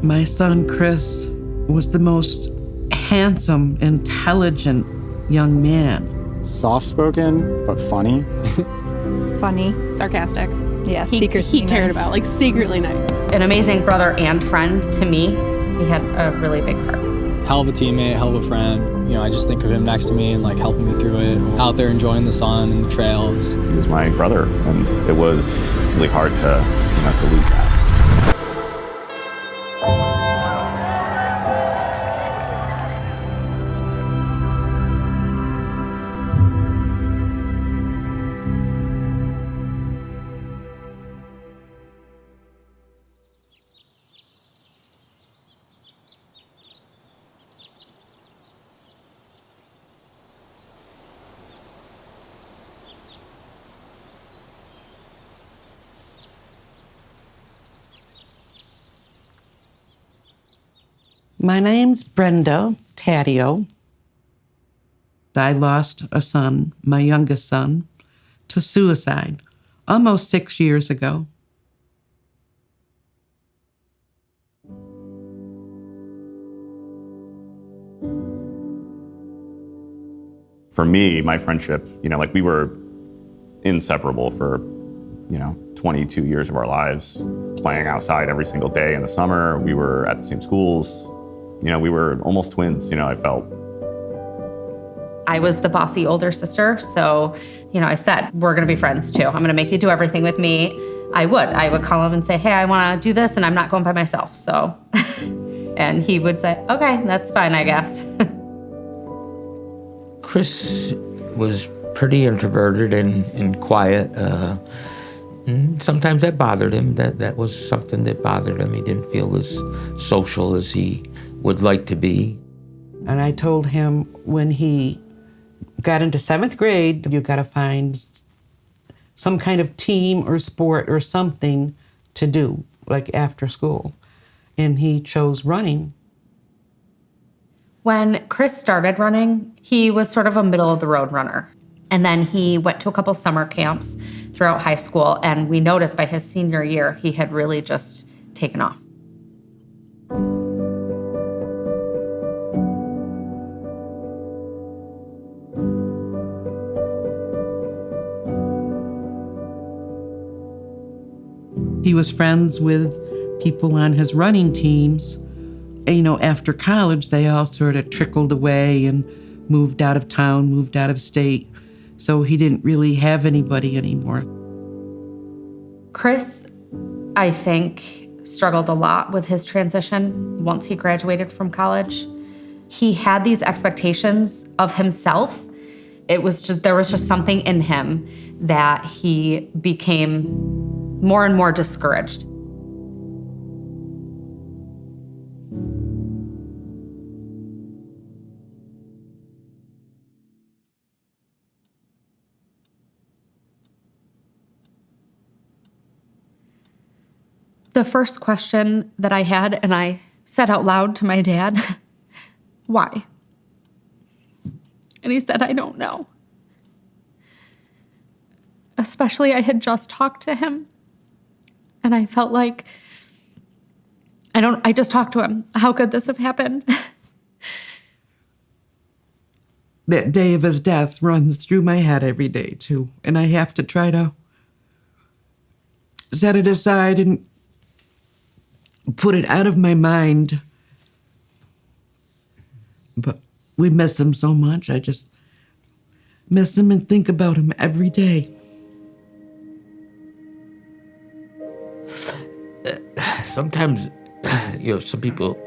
My son, Chris, was the most handsome, intelligent young man. Soft-spoken, but funny. Funny. Sarcastic. Yeah, He cared about, like, secretly nice. An amazing brother and friend to me. He had a really big heart. Hell of a teammate, hell of a friend. You know, I just think of him next to me and like helping me through it. Out there enjoying the sun and the trails. He was my brother, and it was really hard to lose that. My name's Brenda Taddeo. I lost a son, my youngest son, to suicide almost 6 years ago. For me, my friendship, we were inseparable for, 22 years of our lives, playing outside every single day in the summer. We were at the same schools. We were almost twins, I felt. I was the bossy older sister, so, I said, we're gonna be friends too. I'm gonna make you do everything with me. I would call him and say, hey, I wanna do this and I'm not going by myself, so. And he would say, okay, that's fine, I guess. Chris was pretty introverted and quiet. And sometimes that bothered him. That was something that bothered him. He didn't feel as social as he would like to be. And I told him when he got into 7th grade, you gotta find some kind of team or sport or something to do, like after school. And he chose running. When Chris started running, he was sort of a middle-of-the-road runner. And then he went to a couple summer camps throughout high school, and we noticed by his senior year, he had really just taken off. He was friends with people on his running teams. After college, they all sort of trickled away and moved out of town, moved out of state. So he didn't really have anybody anymore. Chris, I think, struggled a lot with his transition once he graduated from college. He had these expectations of himself. There was just something in him that he became more and more discouraged. The first question that I had, and I said out loud to my dad, why? And he said, I don't know. Especially I had just talked to him. And I felt like, I just talked to him. How could this have happened? That day of his death runs through my head every day too. And I have to try to set it aside and put it out of my mind. But we miss him so much. I just miss him and think about him every day. Sometimes, some people,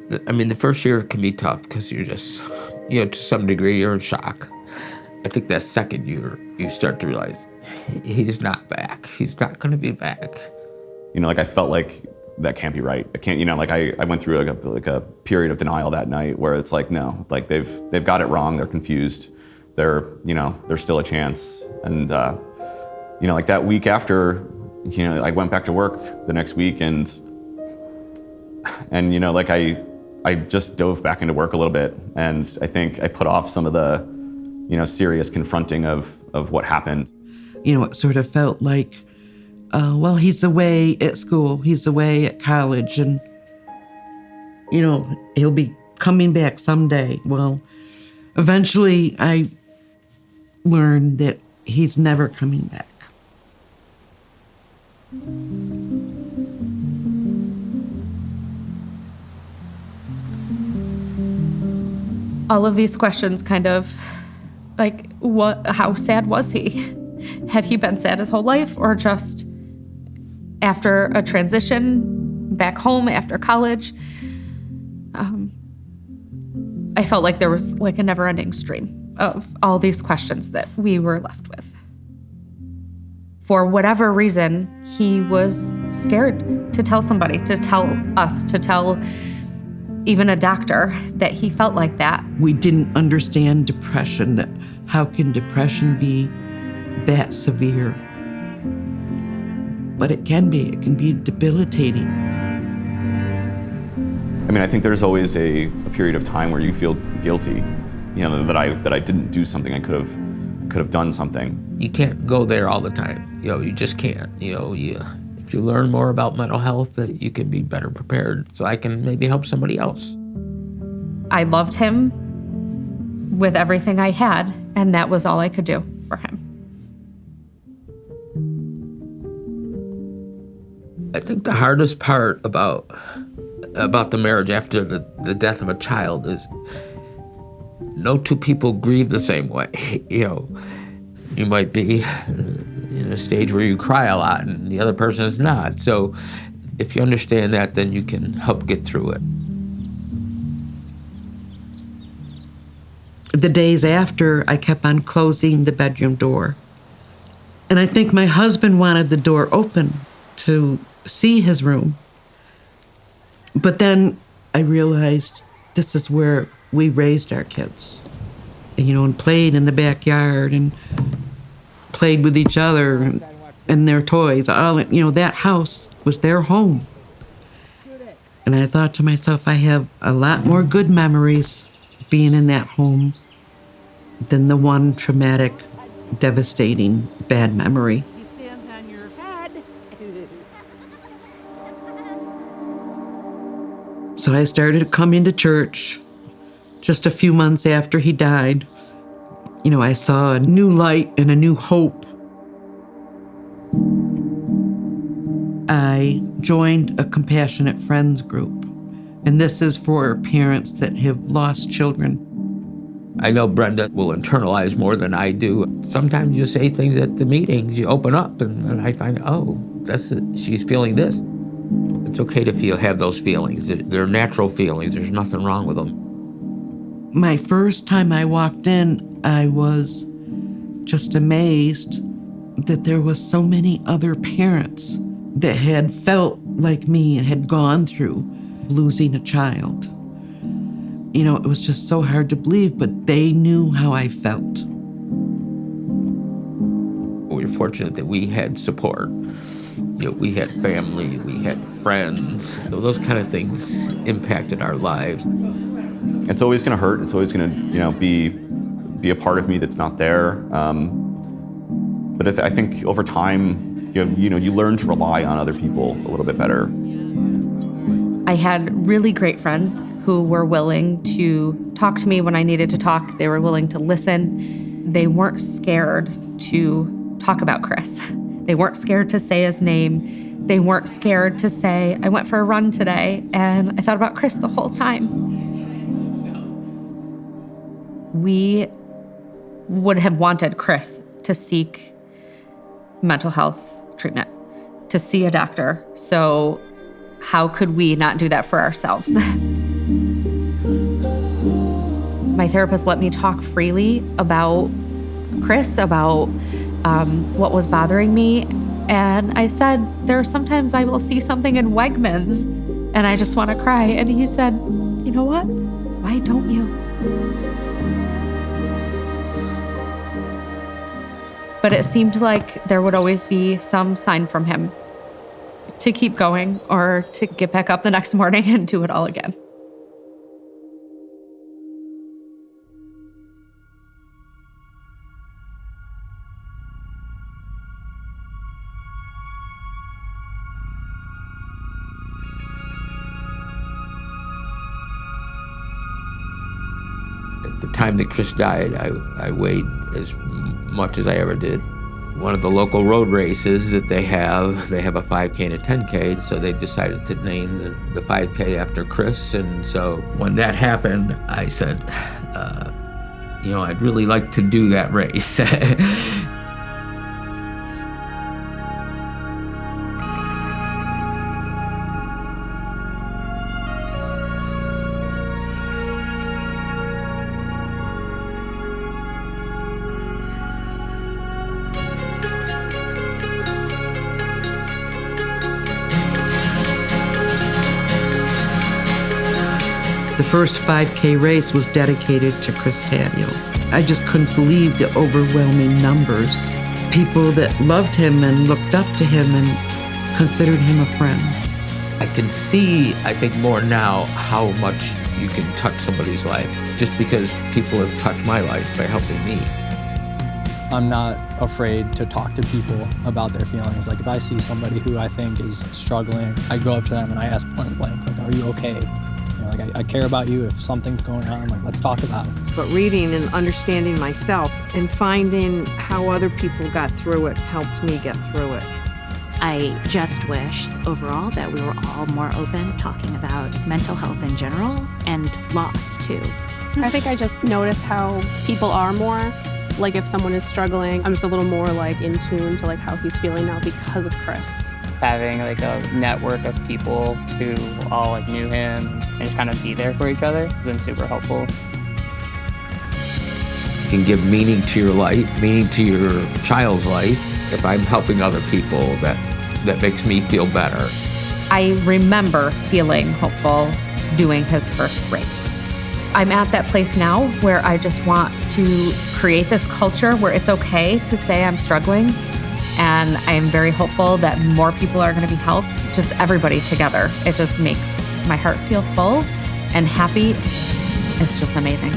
the first year can be tough because you're just, to some degree, you're in shock. I think that second year, you start to realize he's not back. He's not going to be back. I felt like that can't be right. I can't, I went through like a period of denial that night where it's like, no, like they've got it wrong. They're confused. There's still a chance. And, like that week after, I went back to work the next week and I just dove back into work a little bit. And I think I put off some of the, serious confronting of what happened. It sort of felt like, well, he's away at school, he's away at college, and he'll be coming back someday. Well, eventually I learned that he's never coming back. All of these questions kind of like, how sad was he? Had he been sad his whole life, or just after a transition back home after college? I felt like there was like a never-ending stream of all these questions that we were left with. For whatever reason, he was scared to tell somebody, to tell us, to tell even a doctor that he felt like that. We didn't understand depression, that how can depression be that severe? But it can be debilitating. I mean, I think there's always a period of time where you feel guilty, that I didn't do something. I could have done something. You can't go there all the time. You just can't. If you learn more about mental health, that you can be better prepared, so I can maybe help somebody else. I loved him with everything I had, and that was all I could do for him. I think the hardest part about the marriage after the death of a child is no two people grieve the same way. You might be in a stage where you cry a lot and the other person is not. So if you understand that, then you can help get through it. The days after, I kept on closing the bedroom door. And I think my husband wanted the door open to see his room. But then I realized this is where we raised our kids, and played in the backyard and played with each other and their toys. That house was their home. And I thought to myself, I have a lot more good memories being in that home than the one traumatic, devastating, bad memory. So I started coming to church just a few months after he died. I saw a new light and a new hope. I joined a compassionate friends group, and this is for parents that have lost children. I know Brenda will internalize more than I do. Sometimes you say things at the meetings, you open up, and I find, she's feeling this. It's okay to have those feelings. They're natural feelings. There's nothing wrong with them. My first time I walked in, I was just amazed that there was so many other parents that had felt like me and had gone through losing a child. It was just so hard to believe, but they knew how I felt. We were fortunate that we had support. We had family, we had friends. Those kind of things impacted our lives. It's always going to hurt. It's always going to, be a part of me that's not there. But I think over time, you learn to rely on other people a little bit better. I had really great friends who were willing to talk to me when I needed to talk. They were willing to listen. They weren't scared to talk about Chris. They weren't scared to say his name. They weren't scared to say, I went for a run today and I thought about Chris the whole time. We would have wanted Chris to seek mental health treatment, to see a doctor. So how could we not do that for ourselves? My therapist let me talk freely about Chris, about what was bothering me. And I said, there are sometimes I will see something in Wegmans and I just want to cry. And he said, you know what? Why don't you? But it seemed like there would always be some sign from him to keep going or to get back up the next morning and do it all again. The time that Chris died, I weighed as much as I ever did. One of the local road races that they have a 5K and a 10K, so they decided to name the 5K after Chris. And so when that happened, I said, I'd really like to do that race. The first 5K race was dedicated to Chris Daniel. I just couldn't believe the overwhelming numbers. People that loved him and looked up to him and considered him a friend. I can see, I think more now, how much you can touch somebody's life just because people have touched my life by helping me. I'm not afraid to talk to people about their feelings. Like if I see somebody who I think is struggling, I go up to them and I ask point blank, like, are you okay? I care about you. If something's going on, like, let's talk about it. But reading and understanding myself and finding how other people got through it helped me get through it. I just wish overall that we were all more open talking about mental health in general and loss too. I think I just notice how people are more, like if someone is struggling, I'm just a little more like in tune to like how he's feeling now because of Chris. Having like a network of people who all like knew him and just kind of be there for each other has been super helpful. You can give meaning to your life, meaning to your child's life. If I'm helping other people, that makes me feel better. I remember feeling hopeful doing his first race. I'm at that place now where I just want to create this culture where it's okay to say I'm struggling. And I'm very hopeful that more people are going to be helped, just everybody together. It just makes my heart feel full and happy. It's just amazing.